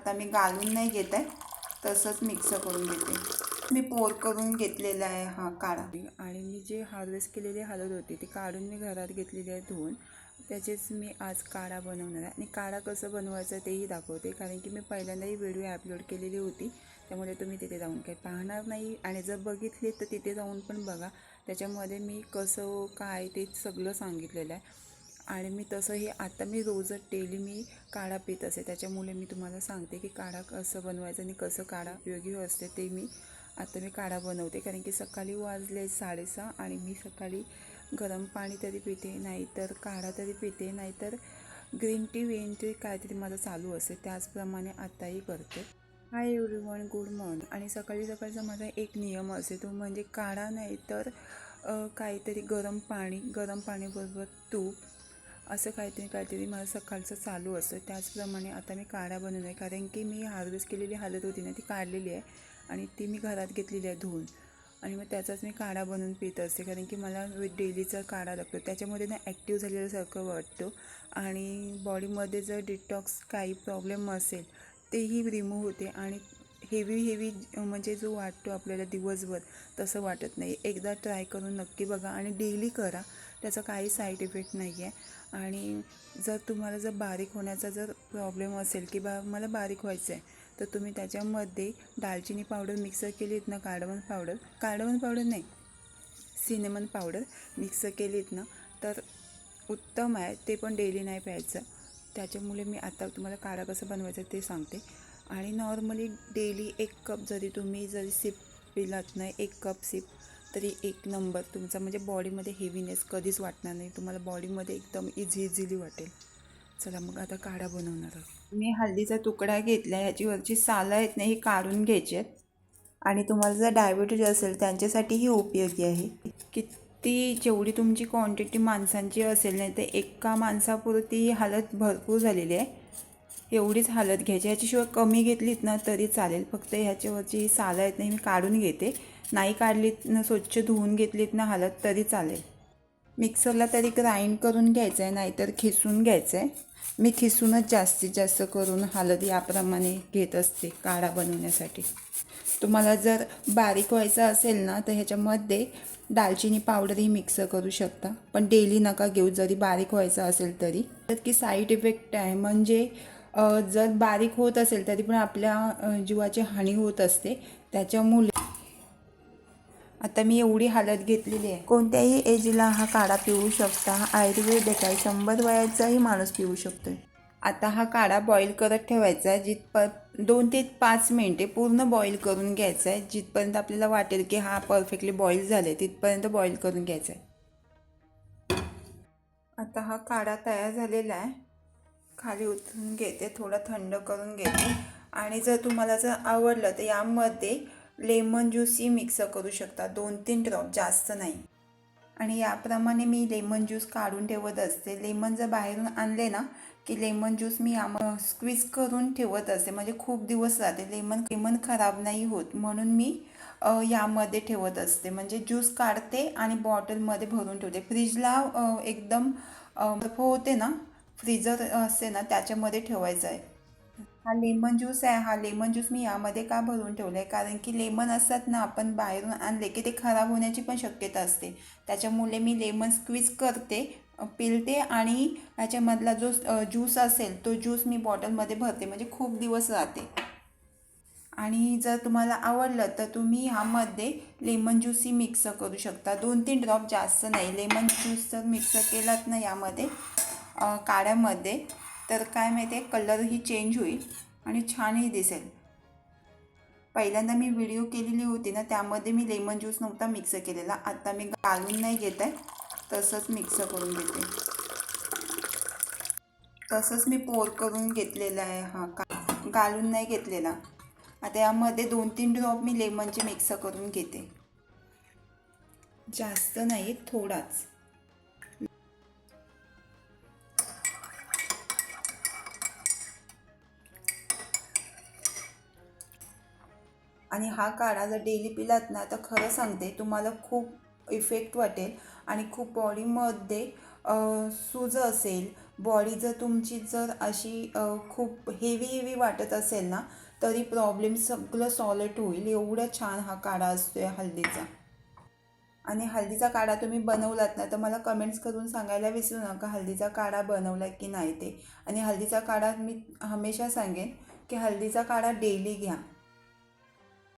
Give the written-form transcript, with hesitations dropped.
आता मी घालून नाही घेत आहे, तसंच मिक्स करून घेते। मी पोर करून घेतलेला आहे हा काढा। आणि मी जे हार्वेस्ट केलेली हळद होती ती काढून मी घरात घेतलेली आहे धुवून, त्याचेच मी आज काढा बनवणार आहे। आणि काढा कसं बनवायचं तेही दाखवते, कारण की मी पहिल्यांदाही व्हिडिओ अपलोड केलेली होती, त्यामुळे तुम्ही तिथे जाऊन काही पाहणार नाही। आणि जर बघितले तर तिथे जाऊन पण बघा, त्याच्यामध्ये मी कसं काय ते सगळं सांगितलेलं आहे। आणि मी तसंही आता मी रोज डेली मी काढा पित असे, त्याच्यामुळे मी तुम्हाला सांगते की काढा कसं बनवायचं आणि कसं काढा उपयोगी असते ते मी आता मी काढा बनवते। कारण की सकाळी वाजले 6:30 आणि मी सकाळी गरम पाणी तरी पिते, नाहीतर काढा तरी पिते, नाहीतर ग्रीन टी काहीतरी माझं चालू असते, त्याचप्रमाणे आताही करते। Hi everyone, good morning. आणि सकाळी सकाळचा माझा एक नियम असे, तो म्हणजे काढा नाही तर काहीतरी गरम पाणीबरोबर तूप, असं काहीतरी माझं सकाळचं चालू असतं। त्याचप्रमाणे आता मी काढा बनवणार आहे, कारण की मी हार्वेस्ट केलेली हळद होती ना ती काढलेली आहे आणि ती मी घरात घेतलेली आहे धुवून, आणि मग त्याचाच मी काढा बनवून पित असते। कारण की मला डेलीचा काढा लागतो, त्याच्यामध्ये ना ॲक्टिव्ह झालेल्यासारखं वाटतं आणि बॉडीमध्ये जर डिटॉक्स काही प्रॉब्लेम असेल तेही रिमूव्ह होते आणि हेवी म्हणजे जो वाटतो आपल्याला दिवसभर तसं वाटत नाही। एकदा ट्राय करून नक्की बघा आणि डेली करा, त्याचा काही साईड इफेक्ट नाही आहे। आणि जर तुम्हाला जर बारीक होण्याचा जर प्रॉब्लेम असेल की मला बारीक व्हायचं आहे, तर तुम्ही त्याच्यामध्ये दालचिनी पावडर मिक्स केलीत ना, कार्डमन पावडर नाही, सिनेमन पावडर मिक्स केलीत ना तर उत्तम आहे। ते पण डेली नाही प्यायचं, त्याच्यामुळे मी आता तुम्हाला काढा कसं बनवायचं ते सांगते। आणि नॉर्मली डेली 1 कप जरी सिप पिलात नाही, 1 कप सिप, तरी 1 नंबर तुमचा, म्हणजे बॉडीमध्ये हेवीनेस कधीच वाटणार नाही, तुम्हाला बॉडीमध्ये एकदम इझिली वाटेल। चला मग आता काढा बनवणार आहोत। मी हळदीचा तुकडा घेतला, ह्याची सालं आहेत ना ही काढून घ्यायची आहेत। आणि तुम्हाला जर डायबिटीज असेल त्यांच्यासाठीही उपयोगी आहे। जेवढी तुमची क्वांटिटी माणसांची असेल नाही तर एका माणसापुरती हळद भरपूर झालेली आहे, एवढीच हळद घ्यायची। ह्याच्याशिवाय कमी घेतलीत ना तरी चालेल, फक्त ह्याच्यावरची सालं आहेत नाही मी काढून घेते, नाही काढलीत ना स्वच्छ धुवून घेतलीत ना हळद तरी चालेल। मिक्सरला तरी ग्राइंड करून घ्यायचं आहे, नाहीतर खिसून घ्यायचं आहे। मी खिसूनच जास्तीत जास्त करून हळद याप्रमाणे घेत असते काढा बनवण्यासाठी। तुम्हाला जर बारीक व्हायचं असेल ना तर ह्याच्यामध्ये दालचिनी पावडरही मिक्स करू शकता, पण डेली नका घेऊ जरी बारीक व्हायचं असेल तरी। तर की साईड इफेक्ट आहे, म्हणजे जर बारीक होत असेल तरी पण आपल्या जीवाची हानी होत असते, त्याच्यामुळे आता मी एवढी हळद घेतलेली आहे। कोणत्याही एजला हा काढा पिऊ शकता, आयुर्वेदिक आहे, 100 वयाचाही माणूस पिऊ शकतो। आता हा काढा बॉईल करत ठेवायचा आहे, 2 ते 5 मिनिटे पूर्ण बॉईल करून घ्यायचा आहे, जिथपर्यंत आपल्याला वाटेल की हा परफेक्टली बॉईल झाले तिथपर्यंत बॉईल करून घ्यायचा आहे। आता हा काढा तयार झालेला आहे, खाली उतरून घेते, थोडा थंड करून घेते। आणि जर तुम्हाला जर आवडलं तर यामध्ये लेमन ज्यूसही मिक्स करू शकता, 2-3 ड्रॉप, जास्त नाही। आणि याप्रमाणे मी लेमन ज्यूस काढून ठेवत असते। लेमन जर बाहेरून आणले ना की लेमन ज्यूस मी स्क्वीज करून ठेवत असते, म्हणजे खूप दिवस राहते, लेमन खराब नाही होत, म्हणून मी यामध्ये ठेवत असते। म्हणजे ज्यूस काढते आणि बॉटलमध्ये भरून ठेवते। फ्रीजला एकदम बर्फ होते ना, फ्रीजर असते ना त्याच्यामध्ये ठेवायचं आहे। हा लेमन ज्यूस आहे, हा लेमन ज्यूस मी यामध्ये का भरून ठेवला आहे, कारण की लेमन असतात ना आपण बाहेरून आणले की ते खराब होण्याची पण शक्यता असते, त्याच्यामुळे मी लेमन स्क्वीज करते, पिळते आणि ह्याच्यामधला जो ज्यूस असेल तो ज्यूस मी बॉटलमध्ये भरते, म्हणजे खूप दिवस राहते। आणि जर तुम्हाला आवडलं तर तुम्ही ह्यामध्ये लेमन ज्यूसही मिक्स करू शकता, 2-3 ड्रॉप, जास्त नाही। लेमन ज्यूस जर मिक्स केलात ना यामध्ये काढ्यामध्ये तर काय माहिती आहे, कलरही चेंज होईल आणि छानही दिसेल। पहिल्यांदा मी व्हिडिओ केलेली होती ना त्यामध्ये मी लेमन ज्यूस नव्हता मिक्स केलेला, आता मी घालून नाही घेत आहे, तसंच मिक्स करून घेते, तसंच मी पोर करून घेतलेला आहे हा घालून नाही घेतलेला। आता यामध्ये 2-3 ड्रॉप मी लेमनचे मिक्स करून घेते, जास्त नाही, थोडाच। आणि हा काढा जर डेली पिलात ना तर खरं सांगते तुम्हाला खूप इफेक्ट वाटेल आणि खूप बॉडीमध्ये सूज असेल, बॉडी जर तुमची जर अशी खूप हेवी वाटत असेल ना, तरी प्रॉब्लेम सगळं सॉल्ट होईल. एवढं छान हा काढा असतो आहे हळदीचा. आणि हळदीचा काढा तुम्ही बनवलात ना, तर मला कमेंट्स करून सांगायला विसरू नका हळदीचा काढा बनवला की नाही ते. आणि हळदीचा काढा मी हमेशा सांगेन की हळदीचा काढा डेली घ्या.